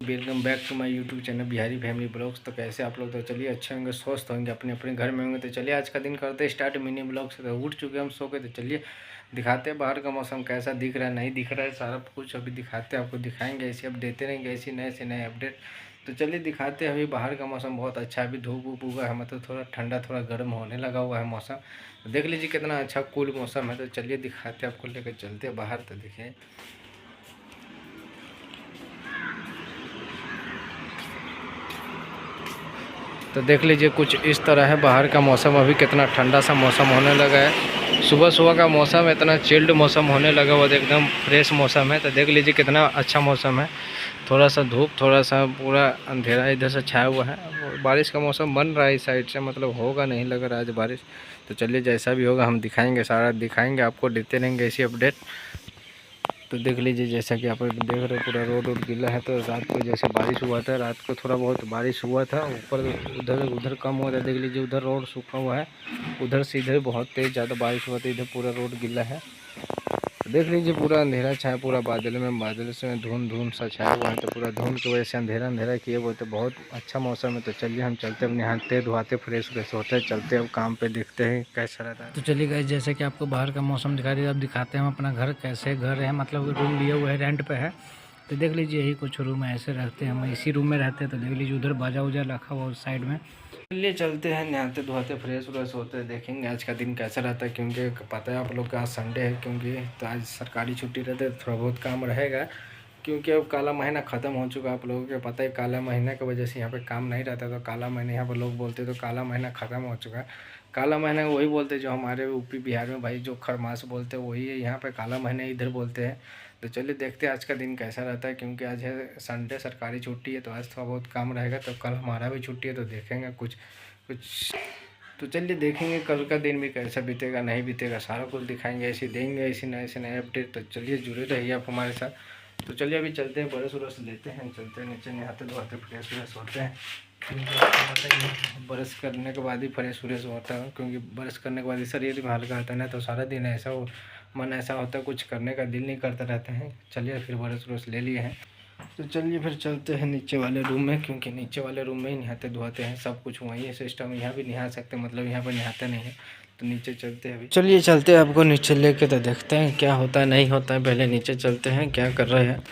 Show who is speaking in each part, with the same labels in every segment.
Speaker 1: Welcome back to my YouTube channel Bihari family blogs. तो कैसे आप लोग? तो चलिए अच्छे होंगे, स्वस्थ होंगे, अपने अपने घर में होंगे। तो चलिए आज का दिन करते हैं स्टार्ट मिनी ब्लॉग से। तो उठ चुके हम सो के। तो चलिए दिखाते हैं बाहर का मौसम कैसा दिख रहा है, नहीं दिख रहा है, सारा कुछ अभी दिखाते हैं आपको, दिखाएंगे ऐसे, अब देते रहेंगे ऐसी नए से नए अपडेट। तो चलिए दिखाते हैं। अभी बाहर का मौसम बहुत अच्छा है, अभी धूप वूप हुआ है, मतलब थोड़ा ठंडा थोड़ा गर्म होने लगा हुआ है मौसम। तो देख लीजिए कितना अच्छा कूल मौसम है। तो चलिए दिखाते हैं आपको, लेकर चलते हैं बाहर। तो देखिए तो देख लीजिए कुछ इस तरह है बाहर का मौसम। अभी कितना ठंडा सा मौसम होने लगा है। सुबह सुबह का मौसम इतना चिल्ड मौसम होने लगा हुआ, एकदम फ्रेश मौसम है। तो देख लीजिए कितना अच्छा मौसम है। थोड़ा सा धूप, थोड़ा सा पूरा अंधेरा इधर से छाया हुआ है। बारिश का मौसम बन रहा है इस साइड से, मतलब होगा नहीं लग रहा है आज बारिश। तो चलिए जैसा भी होगा हम दिखाएंगे, सारा दिखाएंगे आपको, देते रहेंगे ऐसी अपडेट। तो देख लीजिए जैसा कि आप देख रहे हो पूरा रोड गीला है। तो रात को जैसे बारिश हुआ था, रात को थोड़ा बहुत बारिश हुआ था, ऊपर उधर उधर कम हुआ था। देख लीजिए उधर रोड सूखा हुआ है, उधर से इधर बहुत तेज़ ज़्यादा बारिश हुआ था, इधर पूरा रोड गीला है। तो देख लीजिए पूरा अंधेरा छाया, पूरा बादल से धुंध धुंध सा छाया हुआ है। तो पूरा धुंध की वजह से अंधेरा अंधेरा किए हुए, तो बहुत अच्छा मौसम है। तो चलिए हम चलते हैं, नहाते धोआते फ्रेश व्रेश होते चलते हैं अब काम पे, देखते हैं कैसा रहता है। तो चलिए गाइस, जैसे कि आपको बाहर का मौसम दिखा दिया, अब दिखाते हैं हम अपना घर कैसे घर है, मतलब रूम लिए हुए है, रेंट पे है। तो देख लीजिए यही कुछ रूम है, ऐसे रहते हैं हम, इसी रूम में रहते हैं। तो देख लीजिए उधर बाजा उजा रखा हुआ उस साइड में। चलिए चलते हैं, नहाते धोते फ्रेश व्रेश होते हैं, देखेंगे आज का दिन कैसा रहता है। क्योंकि पता है आप लोग का आज संडे है, क्योंकि तो आज सरकारी छुट्टी रहती है, तो थोड़ा बहुत काम रहेगा। क्योंकि अब काला महीना ख़त्म हो चुका है, आप लोगों को पता है। काला महीना की वजह से यहाँ पे काम नहीं रहता। तो काला महीना यहाँ पर लोग बोलते तो काला महीना ख़त्म हो चुका है। काला महीना वही बोलते जो हमारे यूपी बिहार में भाई जो खरमास बोलते हैं वही है, यहाँ पे काला महीना इधर बोलते हैं। तो चलिए देखते हैं आज का दिन कैसा रहता है। क्योंकि आज है संडे, सरकारी छुट्टी है, तो आज थोड़ा बहुत काम रहेगा। तो कल हमारा भी छुट्टी है, तो देखेंगे कुछ कुछ। तो चलिए देखेंगे कल का दिन भी कैसा बीतेगा नहीं बीतेगा, सारा कुछ दिखाएंगे, ऐसे देंगे ऐसे नए से नए अपडेट। तो चलिए जुड़े रहिए आप हमारे साथ। तो चलिए अभी चलते हैं, ब्रश व्रश लेते हैं, चलते हैं नीचे, नहाते धोते फ्रेश व्रेश होते हैं। ब्रश करने के बाद ही फ्रेश व्रेश होता है, क्योंकि ब्रश करने के बाद ही शरीर में हल्का आता है ना। तो सारा दिन ऐसा मन ऐसा होता है, कुछ करने का दिल नहीं करता रहता है। चलिए फिर ब्रश व्रश ले लिए हैं, तो चलिए फिर चलते हैं नीचे वाले रूम में। क्योंकि नीचे वाले रूम में ही नहाते धोते हैं, सब कुछ वहीं है सिस्टम। यहाँ भी नहा सकते हैं, मतलब यहाँ पर नहाते नहीं है। तो नीचे चलते हैं अभी, चलिए चलते हैं आपको नीचे लेके, तो देखते हैं क्या होता है नहीं होता है। पहले नीचे चलते हैं, क्या कर रहे हैं।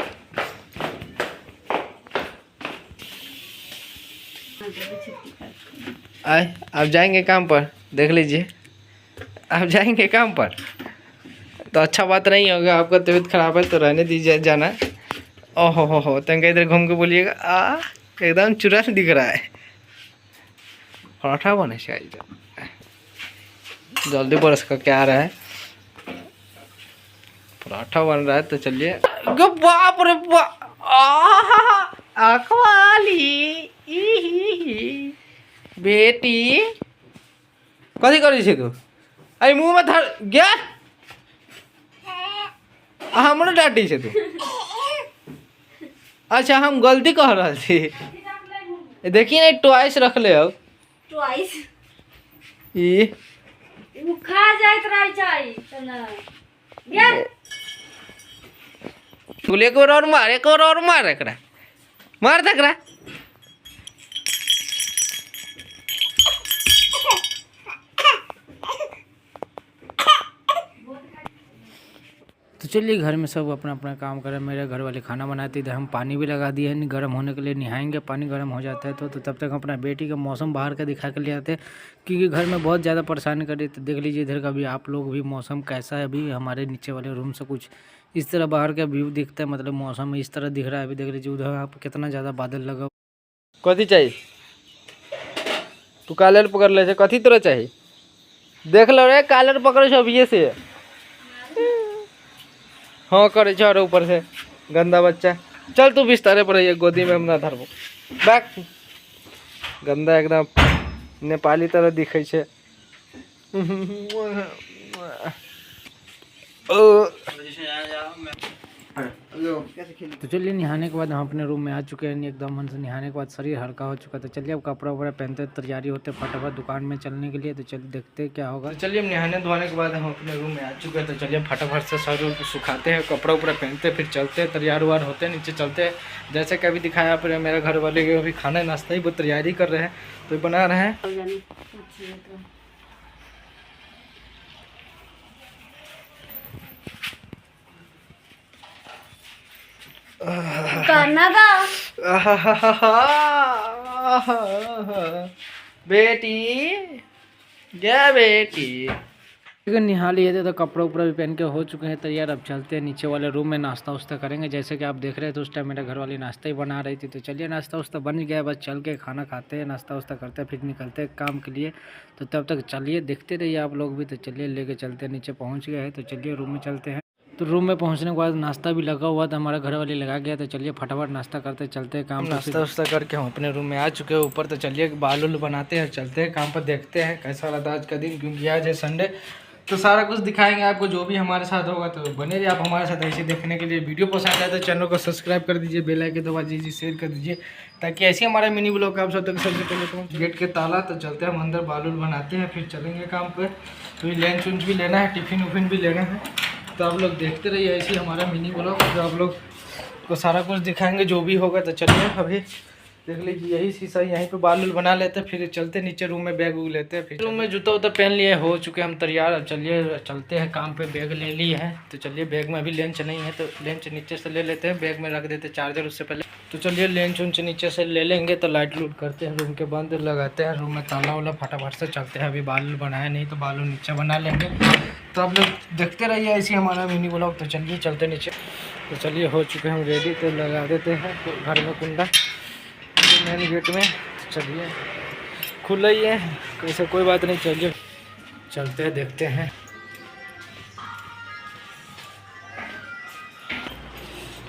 Speaker 1: आए आप जाएंगे काम पर, देख लीजिए आप जाएंगे काम पर, तो अच्छा बात नहीं होगा। आपका तबीयत खराब है तो रहने दीजिए, जाना। ओहो हो, तंग इधर घूम के बोलिएगा एकदम चुरा दिख रहा है। पराठा बने चाहिए, जल्दी बरस का क्या आ रहा है, पराठा बन रहा है। तो चलिए, बाप रे अखवाली बेटी कथी करी छे तू? अरे मुँह में धर गया, हमरो डांटी छे तू। अच्छा हम गलती कह रहा थी, देखिए ना ट्वाइस रख ले। अब
Speaker 2: ट्वाइस
Speaker 1: ये
Speaker 2: वो खा जाइत रह जाई त ना गे
Speaker 1: बोले को और मार, एक और मार, एकरा मार तकरा। तो चलिए घर में सब अपना अपना काम करें। मेरे घर वाले खाना बनाते थे, हम पानी भी लगा दिए हैं गर्म होने के लिए, नहाएंगे, पानी गर्म हो जाता है तो तब तक अपना बेटी का मौसम बाहर का दिखा कर ले आते हैं। क्योंकि घर में बहुत ज़्यादा परेशानी कर रही थी। देख लीजिए इधर का भी आप लोग भी मौसम कैसा है। अभी हमारे नीचे वाले रूम से कुछ इस तरह बाहर का व्यू दिखता है, मतलब मौसम इस तरह दिख रहा है। अभी देख लीजिए उधर आप कितना ज़्यादा बादल लगा। कथी चाहिए तू? कालर पकड़ ले, कथी तोरा चाहिए? देख लो रे, कालर पकड़े छो अभी से। हाँ करे और ऊपर से गंदा बच्चा। चल तू बिस्तारे पर रहिए, गोदी में हम ना धरबो। बैक गंदा एकदम नेपाली तरह दिखे छे। तो चलिए नहाने के बाद हम अपने रूम में आ चुके हैं। एकदम मन से नहाने के बाद शरीर हल्का हो चुका। तो चलिए अब कपड़ा वपड़ा पहनते तैयारी होते फटाफट दुकान में चलने के लिए। तो चलिए देखते हैं क्या होगा। तो चलिए हम नहाने धोने के बाद हम अपने रूम में आ चुके हैं। तो चलिए फटाफट से सर सुखाते हैं, कपड़ा उपड़ा पहनते, फिर चलते हैं, तैयार वार होते हैं, नीचे चलते हैं। जैसे कि अभी दिखाया पर मेरे घर वाले के अभी खाना नाश्ता ही वो तैयारी कर रहे हैं, तो बना रहे हैं। बेटी क्या बेटी नहा लिए थे तो कपड़ा उपड़ा भी पहन के हो चुके हैं तैयार। अब चलते हैं नीचे वाले रूम में, नाश्ता उस्ता करेंगे। जैसे कि आप देख रहे थे उस टाइम मेरे घर वाली नाश्ता ही बना रही थी। तो चलिए नाश्ता उस्ता बन गया है, बस चल के खाना खाते हैं, नाश्ता उस्ता करते हैं, फिर निकलते हैं काम के लिए। तो तब तक चलिए देखते रहिए आप लोग भी। तो चलिए लेके चलते हैं, नीचे पहुँच गए हैं। तो चलिए रूम में चलते हैं। तो रूम में पहुंचने के बाद नाश्ता भी लगा हुआ था, हमारा घर वाले लगा गया। तो चलिए फटाफट नाश्ता करते चलते हैं काम। नाश्ता वास्ता करके हम अपने रूम में आ चुके हैं ऊपर। तो चलिए बाल उल बनाते हैं, चलते हैं काम पर, देखते हैं कैसा रहता है आज का दिन, क्योंकि आज है संडे। तो सारा कुछ दिखाएंगे आपको, जो भी हमारे साथ होगा। तो बने रहिए आप हमारे साथ ऐसे देखने के लिए। वीडियो पसंद आए तो चैनल को सब्सक्राइब कर दीजिए, बेल आइकन दबा दीजिए, शेयर कर दीजिए, ताकि ऐसे हमारा मिनी ब्लॉग आप सब तक सबसे पहले पहुँचे। गेट के ताला। तो चलते हैं हम अंदर, बाल उल बनाते हैं, फिर चलेंगे काम पर। तो लंच उंच भी लेना है, टिफिन उफिन भी लेना है। तो आप लोग देखते रहिए ऐसे ही हमारा मिनी ब्लॉग, जो आप लोग को सारा कुछ दिखाएंगे जो भी होगा। तो चलिए अभी देख लीजिए, यही शीशा, यहीं पे बाल उल बना लेते हैं, फिर चलते नीचे रूम में बैग उग लेते हैं। फिर रूम में जूता उता पहन लिए, हो चुके हम तैयार। अब चलिए चलते हैं काम पे, बैग ले लिए हैं। तो चलिए बैग में अभी लेंच नहीं है, तो लेंच नीचे से ले लेते हैं, बैग में रख देते हैं चार्जर उससे पहले। तो चलिए लेंच उंच नीचे से ले लेंगे। तो लाइट लूट करते हैं, रूम के बंद लगाते हैं, रूम में ताला वाला फटाफट से चलते हैं। अभी बाल बनाया नहीं तो बाल नीचे बना लेंगे। तो आप लोग देखते रहिए ऐसे हमारा मिनी ब्लॉग। तो चलिए चलते नीचे। तो चलिए हो चुके हम रेडी, तो लगा देते हैं घर में कुंडा मेन गेट में। चलिए खुला ही है, कैसे कोई बात नहीं। चलिए चलते हैं, देखते हैं।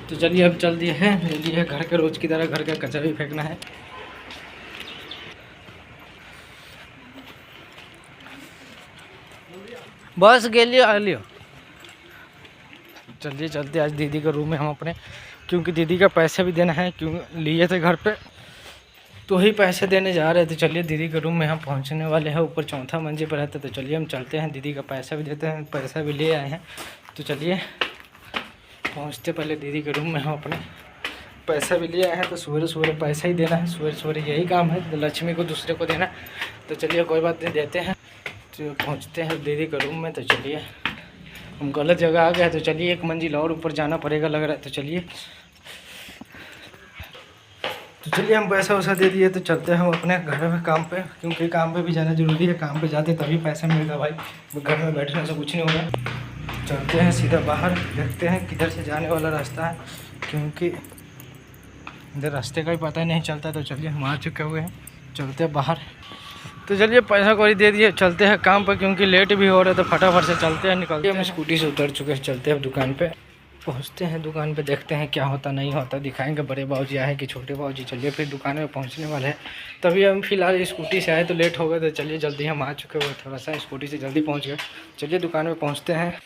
Speaker 1: तो चलिए अब चल दिए हैं, ले लिए घर के रोज की तरह घर का कचरा भी फेंकना है। बस गेलियो आ लियो। चलिए चलते आज दीदी के रूम में हम अपने, क्योंकि दीदी का पैसे भी देना है, क्यों लिए थे घर पे तो ही पैसे देने जा रहे थे। चलिए दीदी के रूम में हम पहुंचने वाले हैं, ऊपर चौथा मंजिल पर रहते। तो चलिए हम चलते हैं, दीदी का पैसा भी देते हैं, पैसा भी ले आए हैं। तो चलिए पहुंचते पहले दीदी के रूम में हम अपने पैसा भी ले आए हैं। तो सवेरे सवेरे पैसा ही देना है, सवेरे सवेरे यही काम है, तो लक्ष्मी को दूसरे को देना। तो चलिए कोई बात नहीं, देते हैं। तो पहुँचते हैं दीदी के रूम में। तो चलिए हम गलत जगह आ गए। तो चलिए एक मंजिल और ऊपर जाना पड़ेगा लग रहा है। तो चलिए हम पैसा वैसा दे दिए। तो चलते हैं हम अपने घर में काम पे, क्योंकि काम पे भी जाना जरूरी है। काम पे जाते तभी पैसा मिलेगा भाई, घर में बैठने से कुछ नहीं होगा। चलते हैं सीधा बाहर, देखते हैं किधर से जाने वाला रास्ता है, क्योंकि इधर रास्ते का भी पता ही नहीं चलता। तो चलिए हम आ चुके हुए हैं, चलते हैं बाहर। तो चलिए पैसा कौड़ी दे दिए, चलते हैं काम पर, क्योंकि लेट भी हो रहा है। तो फटाफट से चलते हैं, निकलते हैं। हम स्कूटी से उतर चुके हैं, चलते हैं दुकान पे। पहुंचते हैं दुकान पे, देखते हैं क्या होता नहीं होता, दिखाएंगे बड़े बाबूजी आए कि छोटे बाबूजी। चलिए फिर दुकान में पहुंचने वाले हैं। तभी हम फिलहाल स्कूटी से आए तो लेट हो गए। तो चलिए जल्दी हम आ चुके हुए, थोड़ा सा स्कूटी से जल्दी पहुंच गए। चलिए दुकान में पहुंचते हैं।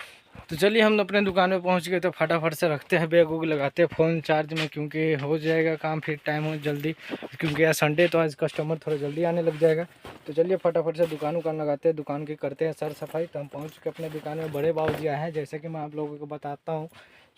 Speaker 1: तो चलिए हम अपने दुकान में पहुंच गए। तो फटाफट से रखते हैं बैग उग, लगाते हैं फ़ोन चार्ज में, क्योंकि हो जाएगा काम, फिर टाइम हो जल्दी, क्योंकि आज संडे तो आज कस्टमर थोड़ा जल्दी आने लग जाएगा। तो चलिए फटाफट से दुकान लगाते हैं, दुकान की करते हैं सर सफाई। तो हम पहुँच के अपने दुकान में, बड़े बाबूजी आए हैं, जैसे कि मैं आप लोगों को बताता हूँ।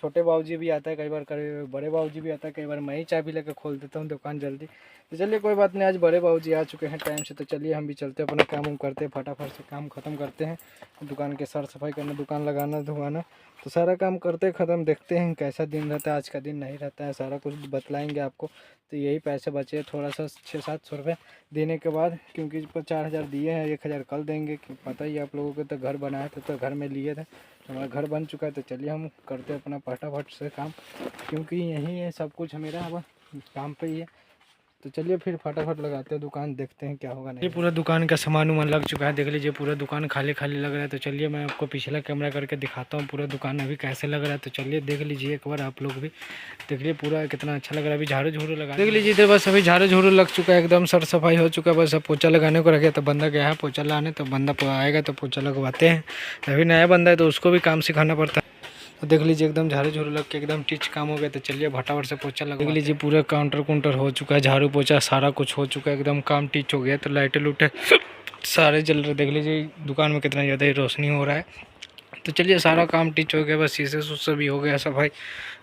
Speaker 1: छोटे बाबूजी भी आता है कई बार, बड़े बाबूजी भी आता है कई बार, मैं ही चाबी लेकर खोल देता हूँ दुकान जल्दी। तो चलिए कोई बात नहीं, आज बड़े बाबूजी आ चुके हैं टाइम से। तो चलिए हम भी चलते हैं, अपना काम उम करते हैं, फटाफट से काम ख़त्म करते हैं। दुकान के सर सफाई करना, दुकान लगाना धोना, तो सारा काम करते ख़त्म। देखते हैं कैसा दिन रहता है, आज का दिन नहीं रहता है, सारा कुछ बतलाएंगे आपको। तो यही पैसे बचे थोड़ा सा 600-700 रुपये देने के बाद, क्योंकि 4,000 दिए हैं, 1,000 कल देंगे। पता ही आप लोगों को, तो घर बनाए थे तो घर में लिए थे, हमारा घर बन चुका है। तो चलिए हम करते हैं अपना फटाफट से काम, क्योंकि यही है सब कुछ मेरा, अब काम पे ही है। तो चलिए फिर फटाफट लगाते हैं दुकान, देखते हैं क्या होगा नहीं। ये पूरा दुकान का सामान उमान लग चुका है, देख लीजिए पूरा दुकान खाली खाली लग रहा है। तो चलिए मैं आपको पिछला कैमरा करके दिखाता हूँ पूरा दुकान अभी कैसे लग रहा है। तो चलिए देख लीजिए एक बार आप लोग भी, देख लीजिए पूरा कितना अच्छा लग रहा है। अभी झाड़ू झूड़ू लगा देख लीजिए, तो बस अभी झाड़ू झूड़ू लग चुका है, एकदम सर सफाई हो चुका है। बस अब पोछा लगाने को रखे, तो बंदा गया है पोछा लाने, तो बंदा आएगा तो पोछा लगवाते हैं। अभी नया बंदा है तो उसको भी काम सिखाना पड़ता है। तो देख लीजिए एकदम झाड़ू झूड़ू लग के एकदम टिच काम हो गया। तो चलिए फटाफट से पोछा लगा। देख लीजिए पूरा काउंटर कुंटर हो चुका है, झाड़ू पोछा सारा कुछ हो चुका है, एकदम काम टिच हो गया। तो लाइटें लूटे सारे जल रहे, देख लीजिए दुकान में कितना ज़्यादा ही रोशनी हो रहा है। तो चलिए सारा काम टिच हो गया, बस शीशे से भी हो गया सफाई।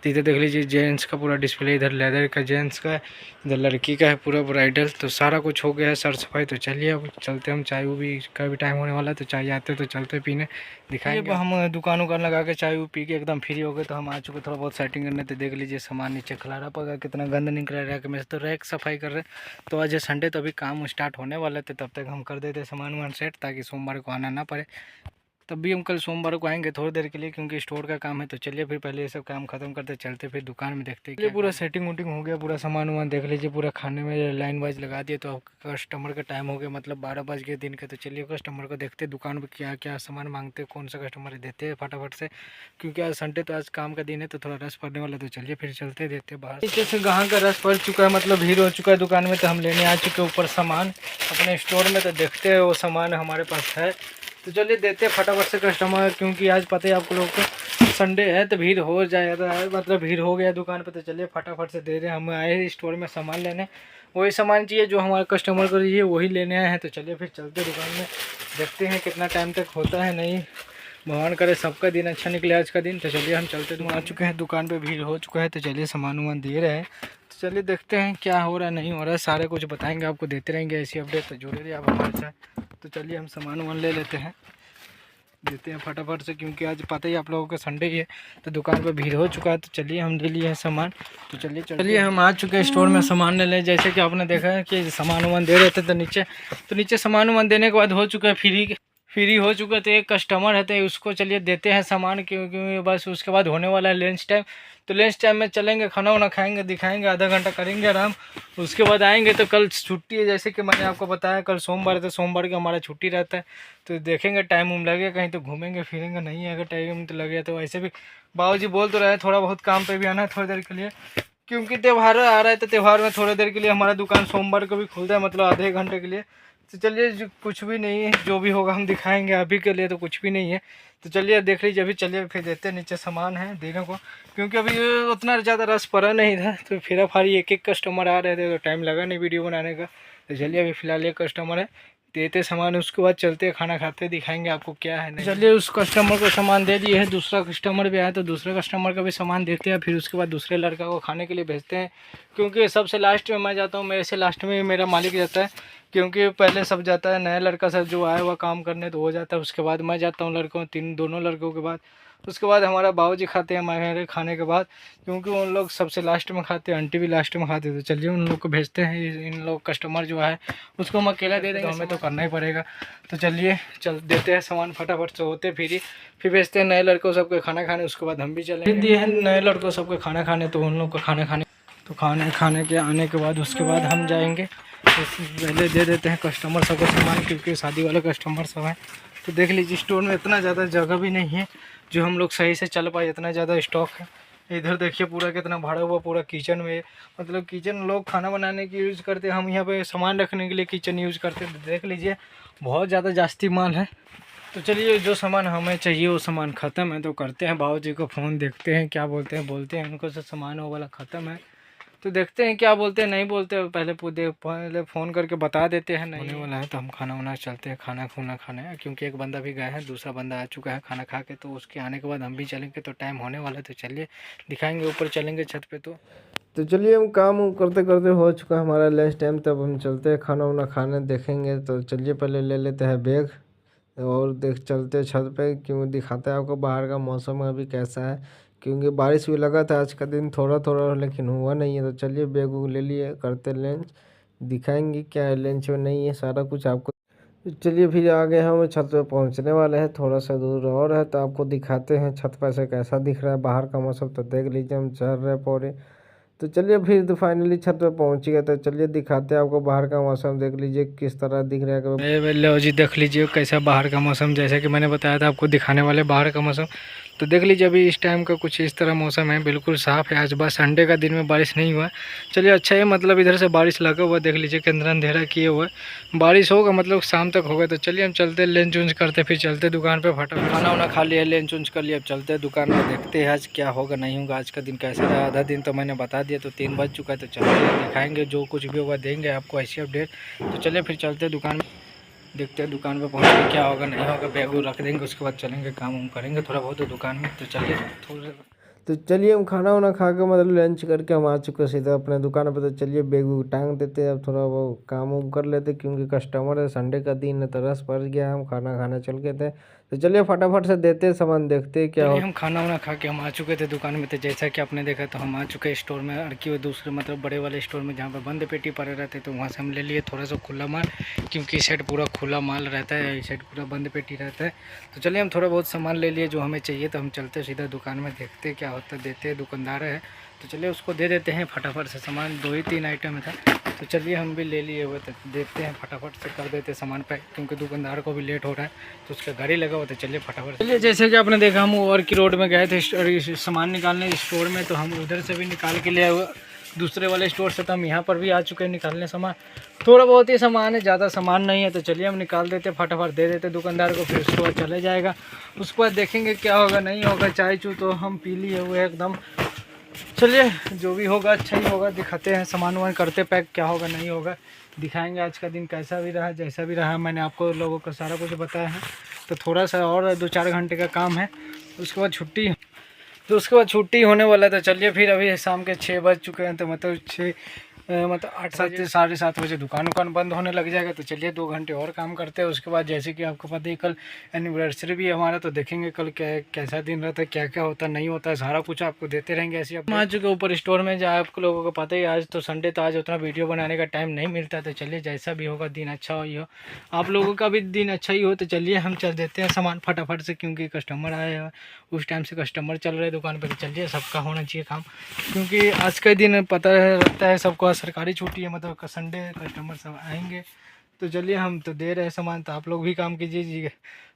Speaker 1: तो इधर देख लीजिए जेंट्स का पूरा डिस्प्ले, इधर लेदर का जेंट्स का है, इधर लड़की का है पूरा ब्राइडल। तो सारा कुछ हो गया है सर सफाई। तो चलिए अब चलते हम, चाय भी का भी टाइम होने वाला है। तो चाय आते तो चलते पीने दिखाएंगे। हम दुकान उकान लगा के चाय पी के एकदम फ्री हो गए। तो हम आ चुके थोड़ा बहुत सेटिंग करने। तो देख लीजिए सामान नीचे खिलारा पड़ा, कितना गंद निकल रहा है में से। तो रैक सफाई कर रहे। तो आज संडे तो अभी काम स्टार्ट होने वाले थे, तब तक हम कर देते सामान वामान सेट, ताकि सोमवार को आना ना पड़े। तब भी हम कल सोमवार को आएंगे थोड़ी देर के लिए, क्योंकि स्टोर का काम है। तो चलिए फिर पहले ये सब काम खत्म करते चलते फिर दुकान में देखते हैं। पूरा सेटिंग वुटिंग हो गया, पूरा सामान वामान देख लीजिए, पूरा खाने में लाइन वाइज लगा दिए। तो अब कस्टमर का टाइम हो गया, मतलब 12 बज गए दिन के। तो चलिए कस्टमर को देखते दुकान पर क्या क्या सामान मांगते, कौन सा कस्टमर देते हैं फटाफट से, क्योंकि आज संडे तो आज काम का दिन है। तो थोड़ा रस पड़ने वाला। तो चलिए फिर चलते देते बाहर। नीचे से गाँव का रस पड़ चुका है, मतलब भीड़ हो चुका है दुकान में। तो हम लेने आ चुके ऊपर सामान अपने स्टोर में। तो देखते हैं वो सामान हमारे पास है। तो चलिए देते हैं फटाफट से कस्टमर, क्योंकि आज पता है आपको लोगों को संडे है तो भीड़ हो जाएगा, मतलब भीड़ हो गया दुकान पे। तो चलिए फटाफट से दे रहे हैं। हम आए हैं स्टोर में सामान लेने, वही सामान चाहिए जो हमारे कस्टमर को चाहिए, वही लेने आए हैं। तो चलिए फिर चलते दुकान में, देखते हैं कितना टाइम तक होता है। नहीं भगवान करे सबका दिन अच्छा निकले आज का दिन। तो चलिए हम चलते आ चुके हैं दुकान पे, भीड़ हो चुका है। तो चलिए सामान वामान दे रहे हैं। तो चलिए देखते हैं क्या हो रहा है नहीं हो रहा है, सारे कुछ बताएंगे आपको, देते रहेंगे ऐसी अपडेट। तो जुड़े रहिए आप हमारे साथ। तो चलिए हम सामान वामान ले लेते हैं, देते हैं फटाफट से, क्योंकि आज पता ही आप लोगों का संडे ही है। तो दुकान पे भीड़ हो चुका है। तो चलिए हम ले लिए हैं सामान। तो चलिए हम आ चुके हैं स्टोर में सामान ले लें। जैसे कि आपने देखा है कि सामान वामान दे रहे थे। तो नीचे सामान वामान देने के बाद हो चुका है फ्री हो चुका है। तो एक कस्टमर है तो उसको चलिए देते हैं सामान, क्योंकि बस उसके बाद होने वाला है लंच टाइम। तो लंच टाइम में चलेंगे, खाना वाना खाएंगे, दिखाएंगे, आधा घंटा करेंगे आराम, उसके बाद आएंगे। तो कल छुट्टी है, जैसे कि मैंने आपको बताया कल सोमवार है। तो सोमवार का हमारा छुट्टी रहता है। तो देखेंगे टाइम उम लगे कहीं तो घूमेंगे फिरेंगे, नहीं अगर टाइम तो लगे तो वैसे भी बाबूजी बोल तो रहे थोड़ा बहुत काम पे भी आना है थोड़ी देर के लिए, क्योंकि त्यौहार आ रहा है। तो त्यौहार में थोड़ी देर के लिए हमारा दुकान सोमवार को भी खुलता है, मतलब आधे घंटे के लिए। तो चलिए कुछ भी नहीं है, जो भी होगा हम दिखाएंगे, अभी के लिए तो कुछ भी नहीं है। तो चलिए देख लीजिए, अभी चलिए फिर देते हैं, नीचे सामान है देने को, क्योंकि अभी उतना ज़्यादा रस पड़ा नहीं था। तो फिर फारी एक एक कस्टमर आ रहे थे, तो टाइम लगा नहीं वीडियो बनाने का। तो चलिए अभी फ़िलहाल एक कस्टमर है, देते सामान, उसके बाद चलते खाना खाते दिखाएंगे आपको क्या है नहीं। चलिए उस कस्टमर को सामान दे दिए है, दूसरा कस्टमर भी आया तो दूसरे कस्टमर का भी सामान देते हैं। फिर उसके बाद दूसरे लड़का को खाने के लिए भेजते हैं, क्योंकि सबसे लास्ट में मैं जाता हूँ, मेरे से लास्ट में मेरा मालिक जाता है, क्योंकि पहले सब जाता है, नया लड़का सब जो आया हुआ काम करने तो हो जाता है, उसके बाद मैं जाता हूँ लड़कों दोनों लड़कों के बाद। उसके बाद हमारा बाबूजी खाते हैं हमारे खाने के बाद, क्योंकि उन लोग सबसे लास्ट में खाते हैं, आंटी भी लास्ट में खाते हैं। तो चलिए उन लोग को भेजते हैं, इन लोग कस्टमर जो है उसको हम अकेला दे देंगे, तो हमें तो करना ही पड़ेगा। तो चलिए देते हैं सामान फटाफट से, होते फिर भेजते हैं नए लड़कों सबके खाना खाने, उसके बाद हम भी चले दिए हैं नए लड़कों सबके खाना खाने। तो उन लोग को खाना खाने के आने के बाद उसके बाद हम जाएंगे। तो पहले दे देते हैं कस्टमर सबको सामान, क्योंकि शादी वाले कस्टमर सब हैं। तो देख लीजिए स्टोर में इतना ज़्यादा जगह भी नहीं है जो हम लोग सही से चल पाए, इतना ज़्यादा स्टॉक है। इधर देखिए पूरा कितना भरा हुआ, पूरा किचन में, मतलब किचन लोग खाना बनाने की यूज़ करते हैं, हम यहाँ पे सामान रखने के लिए किचन यूज़ करते हैं। देख लीजिए बहुत ज़्यादा जास्ती माल है। तो चलिए जो सामान हमें चाहिए वो सामान ख़त्म है। तो करते हैं बाबूजी को फ़ोन, देखते हैं क्या बोलते हैं उनको से सामान वो वाला ख़त्म है। तो देखते हैं क्या बोलते हैं, नहीं बोलते पहले फ़ोन करके बता देते हैं नहीं होने वाला है। तो हम खाना वाना चलते हैं खाना खाने, क्योंकि एक बंदा भी गया है, दूसरा बंदा आ चुका है खाना खा के। तो उसके आने के बाद हम भी चलेंगे, तो टाइम होने वाला है। तो चलिए दिखाएंगे, ऊपर चलेंगे छत पे। तो चलिए हम काम करते करते हो चुका है हमारा लंच टाइम, तब हम चलते हैं खाना वाना खाने देखेंगे। तो चलिए पहले ले लेते हैं बैग और चलते छत पे, क्यों दिखाते हैं आपको बाहर का मौसम अभी कैसा है, क्योंकि बारिश भी लगा था आज का दिन थोड़ा थोड़ा, लेकिन हुआ नहीं है। तो चलिए बैग वूग ले लिए, करते लंच, दिखाएंगे क्या है लंच में नहीं है सारा कुछ आपको। तो चलिए फिर आगे हम छत पे पहुंचने वाले हैं, थोड़ा सा दूर और है, तो आपको दिखाते हैं छत पर से कैसा दिख रहा है बाहर का मौसम। तो देख लीजिए हम चल रहे पूरे। तो चलिए फिर तो फाइनली छत पे पहुंच गए। तो चलिए दिखाते हैं आपको बाहर का मौसम, देख लीजिए किस तरह दिख रहा है। लो जी देख लीजिए कैसा बाहर का मौसम, जैसे कि मैंने बताया था आपको दिखाने वाले बाहर का मौसम। तो देख लीजिए अभी इस टाइम का कुछ इस तरह मौसम है, बिल्कुल साफ़ है। आज बस संडे का दिन में बारिश नहीं हुआ। चलिए अच्छा है, मतलब इधर से बारिश लगा हुआ, देख लीजिए कितना अंधेरा किए हुआ है। बारिश होगा मतलब शाम तक होगा। तो चलिए हम चलते लंच उंच करते, फिर चलते दुकान पे फटाफट। खाना वाना खा लिया, लंच उंच कर लिया, अब चलते हैं दुकान में, देखते हैं आज क्या होगा नहीं होगा, आज का दिन कैसा रहा। आधा दिन तो मैंने बता दिया, तो 3 बज चुका है। तो चलिए दिखाएंगे, जो कुछ भी होगा देंगे आपको ऐसी अपडेट। तो चलिए फिर चलते हैं दुकान में, देखते हैं दुकान पे पहुँच के क्या होगा नहीं होगा। बैग रख देंगे, उसके बाद चलेंगे, काम वाम करेंगे थोड़ा बहुत दुकान में। तो चलिए तो चलिए हम खाना वाना खा के मतलब लंच करके हम आ चुके सीधा अपने दुकान पे। तो चलिए बैग वूग टांग देते हैं, अब थोड़ा वो काम वाम कर लेते, क्योंकि कस्टमर है, संडे का दिन है तो रस पड़ गया, हम खाना खाने चल गए थे। तो चलिए फटाफट से देते हैं सामान, देखते हैं क्या हो। हम खाना वाना खा के हम आ चुके थे दुकान में। तो जैसा कि आपने देखा, तो हम आ चुके स्टोर में, और कि दूसरे मतलब बड़े वाले स्टोर में, जहाँ पर बंद पेटी पड़े रहते, तो वहाँ से हम ले लिए थोड़ा सा खुला माल, क्योंकि इस साइड पूरा खुला माल रहता है, इस साइड पूरा बंद पेटी रहता है। तो चलिए हम थोड़ा बहुत सामान ले लिए जो हमें चाहिए। तो हम चलते सीधा दुकान में, देखते हैं क्या होता है, देते हैं, दुकानदार है तो चलिए उसको दे देते हैं फटाफट से सामान। 2 ही 3 आइटम था, तो चलिए हम भी ले लिए हुए, तो देखते हैं फटाफट से कर देते सामान पैक, क्योंकि दुकानदार को भी लेट हो रहा है, तो उसका गाड़ी लगा हुआ। तो चलिए फटाफट। चलिए जैसे कि आपने देखा, हम और की रोड में गए थे सामान निकालने स्टोर में, तो हम उधर से भी निकाल के ले आए दूसरे वाले स्टोर से। तो हम यहाँ पर भी आ चुके हैं निकालने सामान। थोड़ा बहुत ही सामान है, ज़्यादा सामान नहीं है। तो चलिए हम निकाल देते, फटाफट दे देते दुकानदार को, फिर उसके बाद चले जाएगा। उसके बाद देखेंगे क्या होगा नहीं होगा। चाय चू तो हम पी लिए हुए एकदम। चलिए जो भी होगा अच्छा ही होगा, दिखाते हैं सामान वामान करते पैक, क्या होगा नहीं होगा दिखाएंगे। आज का दिन कैसा भी रहा, जैसा भी रहा, मैंने आपको लोगों को सारा कुछ बताया है। तो थोड़ा सा और 2-4 घंटे का काम है, उसके बाद छुट्टी। तो उसके बाद छुट्टी होने वाला है। तो चलिए फिर अभी शाम के 6 बज चुके हैं, तो मतलब 6 मतलब 8 साढ़े 7 बजे दुकान बंद होने लग जाएगा। तो चलिए 2 घंटे और काम करते हैं। उसके बाद जैसे कि आपको पता है कल एनिवर्सरी भी है हमारा, तो देखेंगे कल कैसा दिन रहता है, क्या क्या होता है नहीं होता है, सारा कुछ आपको देते रहेंगे ऐसे। हम आ चुके ऊपर स्टोर में, जहाँ आप लोगों को पता ही आज तो संडे, तो आज उतना वीडियो बनाने का टाइम नहीं मिलता। तो चलिए जैसा भी होगा दिन अच्छा हो, आप लोगों का भी दिन अच्छा ही हो। तो चलिए हम चल देते हैं सामान फटाफट से, क्योंकि कस्टमर आए हैं, उस टाइम से कस्टमर चल रहे हैं दुकान पर। तो चलिए सबका होना चाहिए काम, क्योंकि आज का दिन पता रहता है सबको, सरकारी छुट्टी है, मतलब संडे कस्टमर सब आएंगे। तो चलिए हम तो दे रहे हैं सामान, तो आप लोग भी काम कीजिए।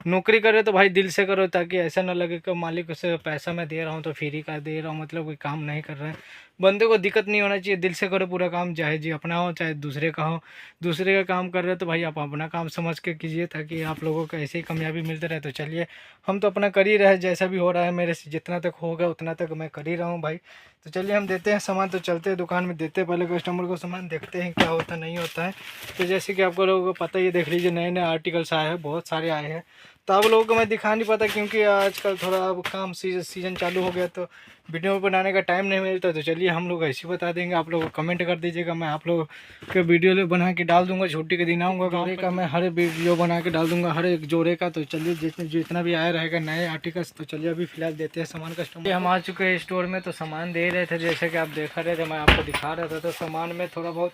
Speaker 1: नौकरी करे तो भाई दिल से करो, ताकि ऐसा ना लगे कि मालिक से पैसा मैं दे रहा हूँ तो फ्री का दे रहा हूँ, मतलब कोई काम नहीं कर रहा है। बंदे को दिक्कत नहीं होना चाहिए, दिल से करो पूरा काम, चाहे जी अपना हो चाहे दूसरे का हो। दूसरे का काम कर रहे हो तो भाई आप अपना काम समझ के कीजिए, ताकि आप लोगों को ऐसे ही कामयाबी मिलते रहे। तो चलिए हम तो अपना कर ही रहे, जैसा भी हो रहा है मेरे से जितना तक होगा उतना तक मैं कर ही रहा हूँ भाई। तो चलिए हम देते हैं सामान, तो चलते हैं दुकान में, देते हैं पहले कस्टमर को सामान, देखते हैं क्या होता नहीं होता है। तो जैसे कि आपको लोगों को पता ही, देख लीजिए नए नए आर्टिकल्स आए हैं, बहुत सारे आए हैं। तो आप लोगों को मैं दिखा नहीं पाता, क्योंकि आजकल थोड़ा अब काम सीजन चालू हो गया, तो वीडियो बनाने का टाइम नहीं मिलता। तो चलिए हम लोग ऐसे बता देंगे, आप लोग कमेंट कर दीजिएगा, मैं आप लोग के वीडियो बना के डाल दूंगा। छुट्टी के दिन आऊँगा जोड़े का, मैं हर वीडियो बना के डाल दूंगा, हर एक जोड़े का। तो चलिए जितना भी आया रहेगा नए आर्टिकल्स। तो चलिए अभी फिलहाल देते हैं सामान कस्टमर। हम आ चुके हैं स्टोर में, तो सामान दे रहे थे, जैसे कि आप देखा रहे थे, मैं आपको दिखा रहा था। तो सामान में थोड़ा बहुत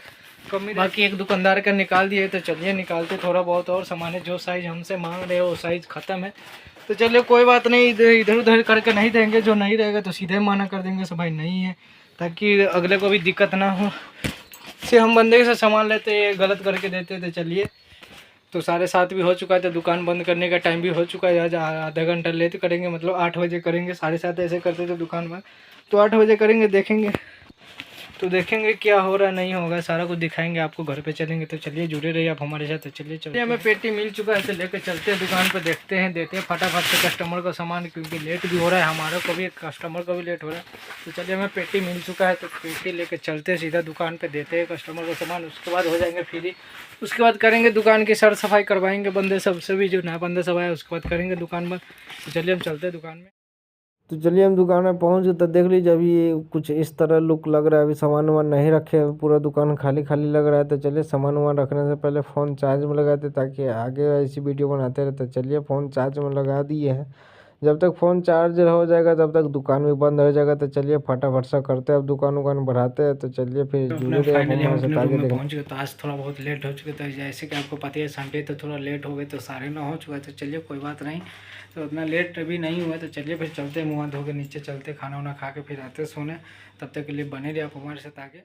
Speaker 1: कमी, बाकी एक दुकानदार का निकाल दिए। तो चलिए निकालते थोड़ा बहुत और सामान है, जो साइज़ हमसे मांग रहे हो वो साइज़ ख़त्म है। तो चलिए कोई बात नहीं, इधर उधर करके नहीं देंगे, जो नहीं रहेगा तो सीधे मना कर देंगे सब भाई नहीं है, ताकि अगले को भी दिक्कत ना हो। से हम बंदे से सामान लेते गलत करके देते। तो चलिए तो 7:30 भी हो चुका है, तो दुकान बंद करने का टाइम भी हो चुका है। आज आधा घंटा लेट करेंगे, मतलब 8 बजे करेंगे, 7:30 ऐसे करते थे दुकान बंद, तो 8 बजे करेंगे, देखेंगे तो देखेंगे क्या हो रहा नहीं होगा, सारा कुछ दिखाएंगे आपको, घर पे चलेंगे। तो चलिए जुड़े रहिए आप हमारे साथ। तो चलिए हमें पेटी मिल चुका है, तो लेकर चलते हैं दुकान पे, देखते हैं, देते हैं फटाफट से कस्टमर को सामान, क्योंकि लेट भी हो रहा है, हमारे को भी कस्टमर को भी लेट हो रहा है। तो चलिए हमें पेटी मिल चुका है, तो पेटी लेकर चलते हैं सीधा दुकान पर, देते हैं कस्टमर को सामान, उसके बाद हो जाएंगे फ्री। उसके बाद करेंगे दुकान की सर सफाई करवाएंगे बंदे सबसे भी, जो नया बंदे सब आए, उसके बाद करेंगे दुकान बंद। तो चलिए हम चलते हैं दुकान में। तो चलिए हम दुकान में पहुंच गए, तो देख लीजिए अभी ये कुछ इस तरह लुक लग रहा है। अभी सामान वामान नहीं रखे, पूरा दुकान खाली खाली लग रहा है। तो चलिए सामान वामान रखने से पहले फ़ोन चार्ज में लगाते, ताकि आगे ऐसी वीडियो बनाते रहते। चलिए फ़ोन चार्ज में लगा दिए हैं, जब तक फ़ोन चार्ज हो जाएगा तब तक दुकान भी बंद हो जाएगा। तो चलिए फटाफट सा करते हैं, अब दुकान उकान बढ़ाते हैं। तो चलिए फिर जुड़े रहे पहुँच गए। तो आज थोड़ा बहुत लेट हो चुके, तो जैसे कि आपको पता है संडे तो थोड़ा लेट हो गए, तो सारे ना हो चुका है। तो चलिए कोई बात नहीं, तो उतना लेट अभी नहीं हुआ। तो चलिए फिर चलते, मुँह धो के नीचे चलते, खाना वाना खा के फिर आते सोने। तब तक के लिए बने रहे आप हमारे साथ आगे।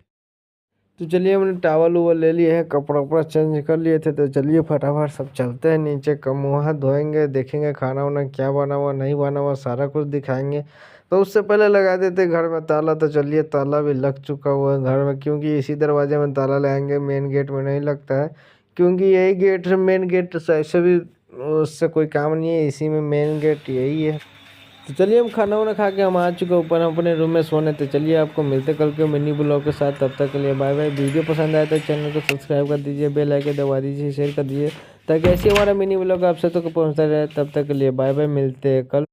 Speaker 1: तो चलिए हमने टावल उवल ले लिए हैं, कपड़ा उपड़ा चेंज कर लिए थे। तो चलिए फटाफट सब चलते हैं नीचे, कम मुँह हाथ धोएंगे, देखेंगे खाना वाना क्या बना हुआ नहीं बना हुआ सारा कुछ दिखाएंगे। तो उससे पहले लगा देते घर में ताला। तो चलिए ताला भी लग चुका हुआ है घर में, क्योंकि इसी दरवाजे में ताला लगाएंगे, मेन गेट में नहीं लगता है, क्योंकि यही गेट है मेन गेट। ऐसे भी उससे कोई काम नहीं है, इसी में मेन गेट यही है। तो चलिए हम खाना वाना खा के हम आ चुके ऊपर अपने रूम में सोने। तो चलिए आपको मिलते कल के मिनी ब्लॉग के साथ, तब तक के लिए बाय बाय। वीडियो पसंद आए तो चैनल को सब्सक्राइब कर दीजिए, बेल आइकन दबा दीजिए, शेयर कर दीजिए, ताकि ऐसे हमारा मिनी ब्लॉग आप सब तक पहुंचता रहे। तब तक के लिए बाय बाय, मिलते हैं कल।